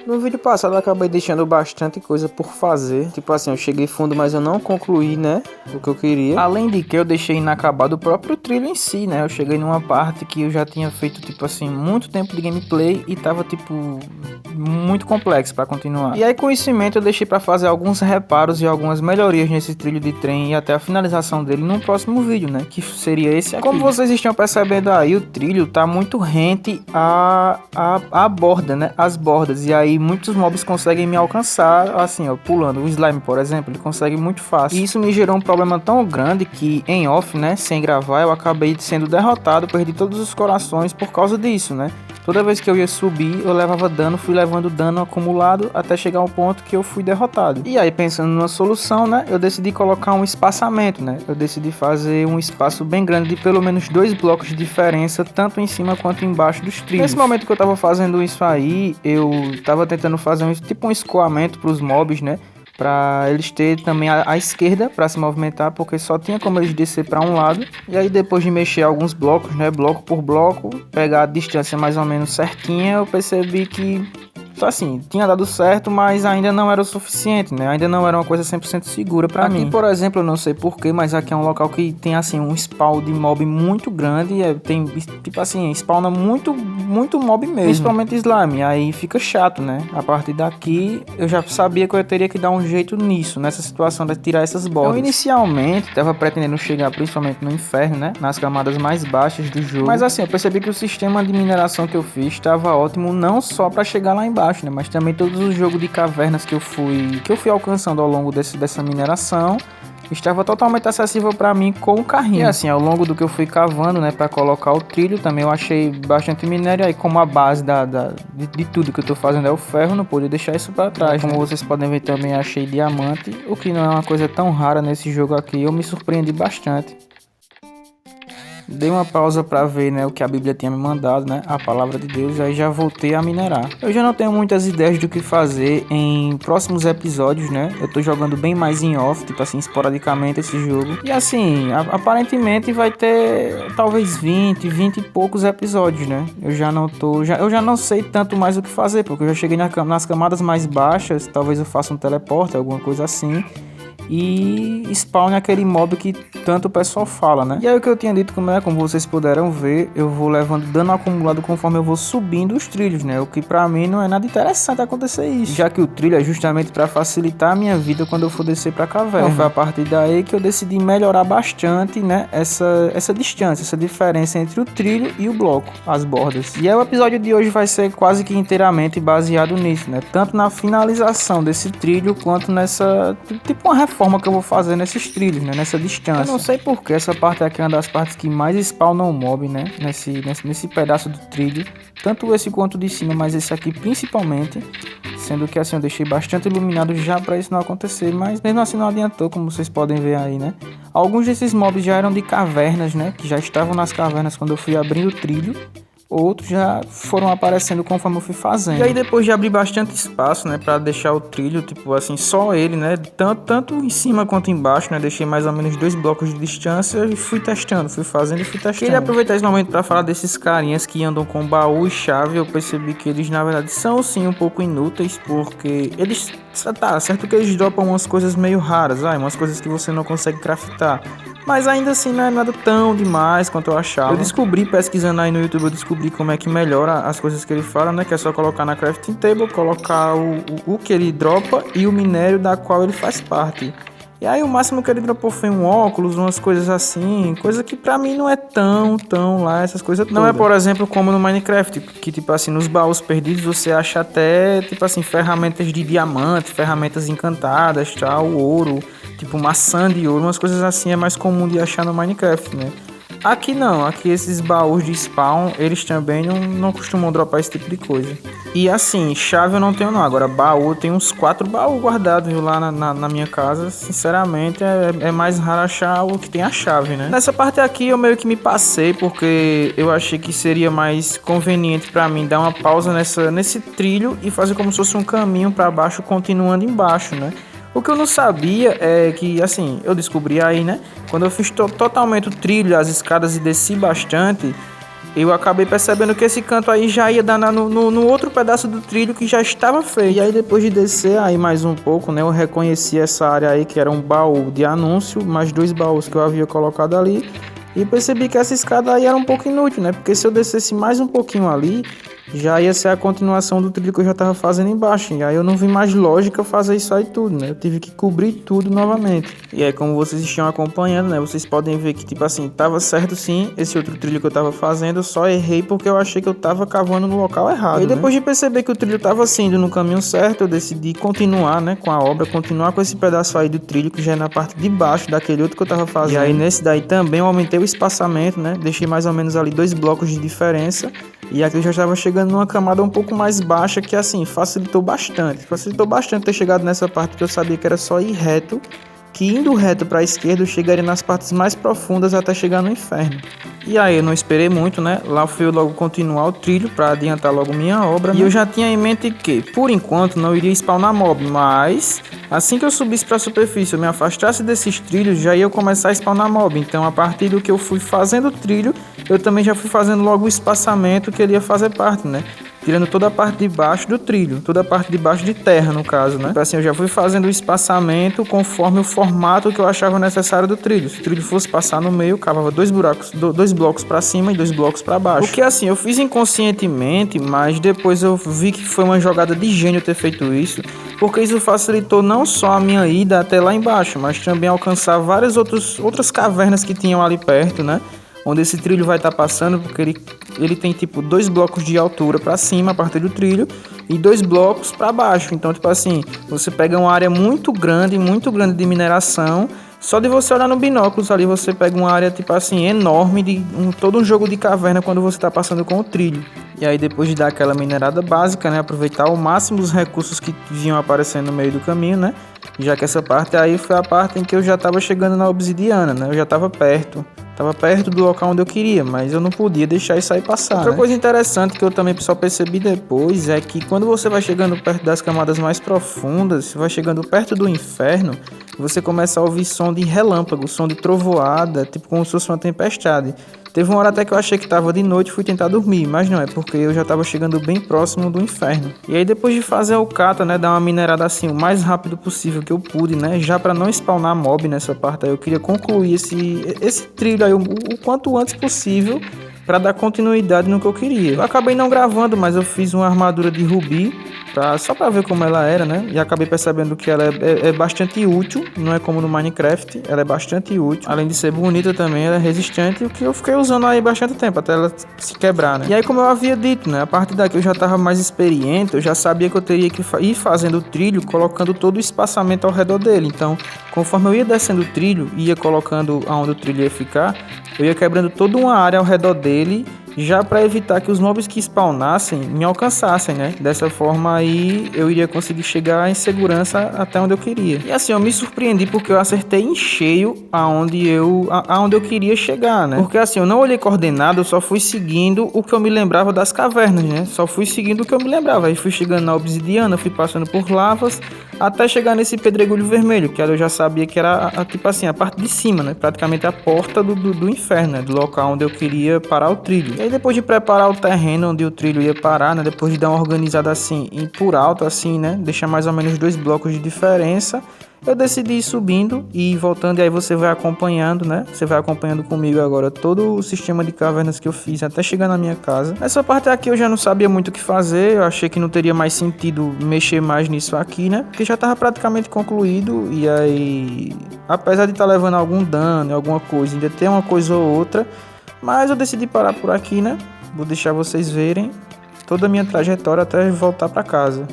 No vídeo passado eu acabei deixando bastante coisa por fazer. Tipo assim, eu cheguei fundo, mas eu não concluí, né, o que eu queria. Além de que eu deixei inacabado o próprio trilho em si, né. Eu cheguei numa parte que eu já tinha feito, tipo assim, muito tempo de gameplay e tava, tipo, muito complexo pra continuar. E aí com isso em mente eu deixei pra fazer alguns reparos e algumas melhorias nesse trilho de trem e até a finalização dele no próximo vídeo, né, que seria esse aqui. Como vocês estão percebendo aí, o trilho tá muito rente à borda, né, as bordas. E aí muitos mobs conseguem me alcançar, assim, ó, pulando. O slime, por exemplo, ele consegue muito fácil. E isso me gerou um problema tão grande que em off, né, sem gravar, eu acabei sendo derrotado, perdi todos os corações por causa disso, né. Toda vez que eu ia subir, eu levava dano, fui levando dano acumulado até chegar ao ponto que eu fui derrotado. E aí, pensando numa solução, né, eu decidi colocar um espaçamento, né. Eu decidi fazer um espaço bem grande de pelo menos 2 blocos de diferença, tanto em cima quanto embaixo dos trilhos. Nesse momento que eu tava fazendo isso aí, eu tava tentando fazer tipo um escoamento para os mobs, né, para eles terem também a esquerda para se movimentar, porque só tinha como eles descer para um lado. E aí depois de mexer alguns blocos, né, bloco por bloco, pegar a distância mais ou menos certinha, eu percebi que assim, tinha dado certo, mas ainda não era o suficiente, né? Ainda não era uma coisa 100% segura pra mim. Aqui, por exemplo, eu não sei porquê, mas aqui é um local que tem, assim, um spawn de mob muito grande. Tem, tipo assim, spawna muito mob mesmo. Principalmente slime, aí fica chato, né? A partir daqui, eu já sabia que eu teria que dar um jeito nisso, nessa situação de tirar essas bordas. Eu, inicialmente, tava pretendendo chegar principalmente no inferno, né? Nas camadas mais baixas do jogo. Mas assim, eu percebi que o sistema de mineração que eu fiz estava ótimo, não só pra chegar lá embaixo, né, mas também todos os jogos de cavernas que eu fui alcançando ao longo dessa mineração estava totalmente acessível para mim com o carrinho. E assim, ao longo do que eu fui cavando, né, para colocar o trilho, também eu achei bastante minério. Aí como a base de tudo que eu tô fazendo é o ferro, não pude deixar isso para trás. Como vocês podem ver, também achei diamante, o que não é uma coisa tão rara nesse jogo aqui. Eu me surpreendi bastante. Dei uma pausa para ver, né, o que a Bíblia tinha me mandado, né, a palavra de Deus, aí já voltei a minerar. Eu já não tenho muitas ideias do que fazer em próximos episódios, né, eu tô jogando bem mais em off, tipo assim, esporadicamente esse jogo. E assim, aparentemente vai ter talvez 20 e poucos episódios, né. Eu já não sei tanto mais o que fazer, porque eu já cheguei nas camadas mais baixas, talvez eu faça um teleporte, alguma coisa assim. E spawn aquele mob que tanto o pessoal fala, né? E aí o que eu tinha dito, como vocês puderam ver, eu vou levando dano acumulado conforme eu vou subindo os trilhos, né? O que pra mim não é nada interessante acontecer isso, já que o trilho é justamente pra facilitar a minha vida quando eu for descer pra caverna. Então foi a partir daí que eu decidi melhorar bastante, né? Essa distância, essa diferença entre o trilho e o bloco, as bordas. E aí o episódio de hoje vai ser quase que inteiramente baseado nisso, né? Tanto na finalização desse trilho quanto nessa, tipo uma reforma que eu vou fazer nesses trilhos, né, nessa distância. Eu não sei porque essa parte aqui é uma das partes que mais spawnam mob, né, nesse pedaço do trilho, tanto esse quanto de cima, mas esse aqui principalmente, sendo que assim eu deixei bastante iluminado já para isso não acontecer, mas mesmo assim não adiantou, como vocês podem ver aí, né. Alguns desses mobs já eram de cavernas, né, que já estavam nas cavernas quando eu fui abrindo o trilho. Outros já foram aparecendo conforme eu fui fazendo. E aí depois de abrir bastante espaço, né, para deixar o trilho, tipo assim, só ele, né, tanto em cima quanto embaixo, né, deixei mais ou menos 2 blocos de distância e fui testando, fui fazendo e fui testando. Queria aproveitar esse momento para falar desses carinhas que andam com baú e chave. Eu percebi que eles na verdade são sim um pouco inúteis, porque eles, tá certo que eles dropam umas coisas meio raras, umas coisas que você não consegue craftar. Mas ainda assim não é nada tão demais quanto eu achava. Eu descobri, pesquisando aí no YouTube, eu descobri como é que melhora as coisas que ele fala, né? Que é só colocar na crafting table, colocar o que ele dropa e o minério da qual ele faz parte. E aí o máximo que ele dropou foi um óculos, umas coisas assim, coisa que pra mim não é tão lá, essas coisas todas. Não é, por exemplo, como no Minecraft, que tipo assim, nos baús perdidos você acha até, tipo assim, ferramentas de diamante, ferramentas encantadas, tal, ouro, tipo maçã de ouro, umas coisas assim é mais comum de achar no Minecraft, né? Aqui não, aqui esses baús de spawn, eles também não costumam dropar esse tipo de coisa. E assim, chave eu não tenho não, agora baú eu tenho uns 4 baús guardados, viu, lá na minha casa. Sinceramente é mais raro achar o que tem a chave, né? Nessa parte aqui eu meio que me passei, porque eu achei que seria mais conveniente pra mim dar uma pausa nesse trilho e fazer como se fosse um caminho pra baixo, continuando embaixo, né? O que eu não sabia é que, assim, eu descobri aí, né? Quando eu fiz totalmente o trilho, as escadas e desci bastante, eu acabei percebendo que esse canto aí já ia dar no outro pedaço do trilho que já estava feito. E aí depois de descer aí mais um pouco, né, eu reconheci essa área aí que era um baú de anúncio, mais 2 baús que eu havia colocado ali. E percebi que essa escada aí era um pouco inútil, né? Porque se eu descesse mais um pouquinho ali, já ia ser a continuação do trilho que eu já estava fazendo embaixo. E aí eu não vi mais lógica fazer isso aí tudo, né? Eu tive que cobrir tudo novamente. E aí, como vocês estão acompanhando, né? Vocês podem ver que, tipo assim, tava certo sim esse outro trilho que eu tava fazendo. Eu só errei porque eu achei que eu tava cavando no local errado. E aí, depois de perceber que o trilho tava indo no caminho certo, eu decidi continuar, né? Com a obra, continuar com esse pedaço aí do trilho que já é na parte de baixo daquele outro que eu tava fazendo. E aí, nesse daí também eu aumentei o espaçamento, né? Deixei mais ou menos ali 2 blocos de diferença. E aqui eu já estava chegando numa camada um pouco mais baixa, que assim, facilitou bastante. Facilitou bastante ter chegado nessa parte que eu sabia que era só ir reto, que indo reto para a esquerda eu chegaria nas partes mais profundas até chegar no inferno. E aí eu não esperei muito, né? Lá fui eu logo continuar o trilho para adiantar logo minha obra, né? E eu já tinha em mente que, por enquanto, não iria spawnar mob, mas assim que eu subisse para a superfície, eu me afastasse desses trilhos, já ia começar a spawnar mob. Então, a partir do que eu fui fazendo o trilho, eu também já fui fazendo logo o espaçamento que ele ia fazer parte, né? Tirando toda a parte de baixo do trilho, toda a parte de baixo de terra, no caso, né? Então, assim, eu já fui fazendo o espaçamento conforme o formato que eu achava necessário do trilho. Se o trilho fosse passar no meio, eu cavava 2 blocos para cima e 2 blocos para baixo. O que, assim, eu fiz inconscientemente, mas depois eu vi que foi uma jogada de gênio ter feito isso, porque isso facilitou não só a minha ida até lá embaixo, mas também alcançar várias outras cavernas que tinham ali perto, né? Onde esse trilho vai estar passando, porque ele tem tipo 2 blocos de altura para cima a partir do trilho e 2 blocos para baixo. Então, tipo assim, você pega uma área muito grande de mineração. Só de você olhar no binóculos ali, você pega uma área tipo assim enorme de todo um jogo de caverna quando você está passando com o trilho. E aí, depois de dar aquela minerada básica, né, aproveitar ao máximo os recursos que vinham aparecendo no meio do caminho, né? Já que essa parte aí foi a parte em que eu já estava chegando na obsidiana, né? Eu já estava perto. Tava perto do local onde eu queria, mas eu não podia deixar isso aí passar. Outra coisa interessante que eu também só percebi depois é que quando você vai chegando perto das camadas mais profundas, você vai chegando perto do inferno, você começa a ouvir som de relâmpago, som de trovoada, tipo como se fosse uma tempestade. Teve uma hora até que eu achei que tava de noite e fui tentar dormir, mas não, é porque eu já tava chegando bem próximo do inferno. E aí depois de fazer o cata, né, dar uma minerada assim o mais rápido possível que eu pude, né, já pra não spawnar mob nessa parte aí, eu queria concluir esse trilho aí o quanto antes possível para dar continuidade no que eu queria. Eu acabei não gravando, mas eu fiz uma armadura de rubi, só para ver como ela era, né? E acabei percebendo que ela é bastante útil, não é como no Minecraft, ela é bastante útil. Além de ser bonita também, ela é resistente, o que eu fiquei usando aí bastante tempo, até ela se quebrar, né? E aí, como eu havia dito, né? A partir daqui eu já estava mais experiente, eu já sabia que eu teria que ir fazendo o trilho, colocando todo o espaçamento ao redor dele. Então, conforme eu ia descendo o trilho, ia colocando aonde o trilho ia ficar, eu ia quebrando toda uma área ao redor dele, já para evitar que os mobs que spawnassem me alcançassem, né? Dessa forma aí eu iria conseguir chegar em segurança até onde eu queria. E assim, eu me surpreendi porque eu acertei em cheio aonde eu queria chegar, né? Porque assim, eu não olhei coordenada, eu só fui seguindo o que eu me lembrava das cavernas, né? Só fui seguindo o que eu me lembrava. Aí fui chegando na obsidiana, fui passando por lavas, até chegar nesse pedregulho vermelho, que eu já sabia que era, tipo assim, a parte de cima, né? Praticamente a porta do inferno, né? Do local onde eu queria parar o trilho. E aí depois de preparar o terreno onde o trilho ia parar, né? Depois de dar uma organizada assim, e por alto assim, né? Deixar mais ou menos 2 blocos de diferença, eu decidi ir subindo e voltando, e aí você vai acompanhando, né? Você vai acompanhando comigo agora todo o sistema de cavernas que eu fiz até chegar na minha casa. Essa parte aqui eu já não sabia muito o que fazer, eu achei que não teria mais sentido mexer mais nisso aqui, né? Porque já estava praticamente concluído, e aí, apesar de estar levando algum dano, alguma coisa, ainda tem uma coisa ou outra, mas eu decidi parar por aqui, né? Vou deixar vocês verem toda a minha trajetória até voltar para casa.